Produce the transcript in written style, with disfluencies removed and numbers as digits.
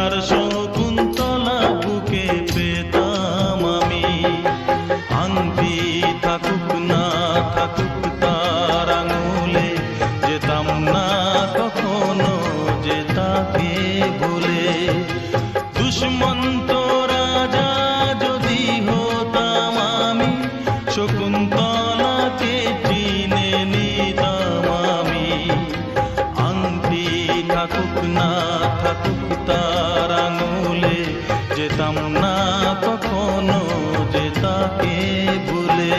তার শকুন্তলা বুকে পেতাম আমি। আংটি থাকুক না থাকুক তার আঙুলে, যেতাম না কখনো যে তাকে ভুলে। দুষ্মন্ত রাজা যদি হতাম আমি, শকুন্তলাকে চিনে নিতাম আমি। আংটি থাকুক না থাকুক তার আঙুলে, যেতাম না কখনো যে তাকে ভুলে।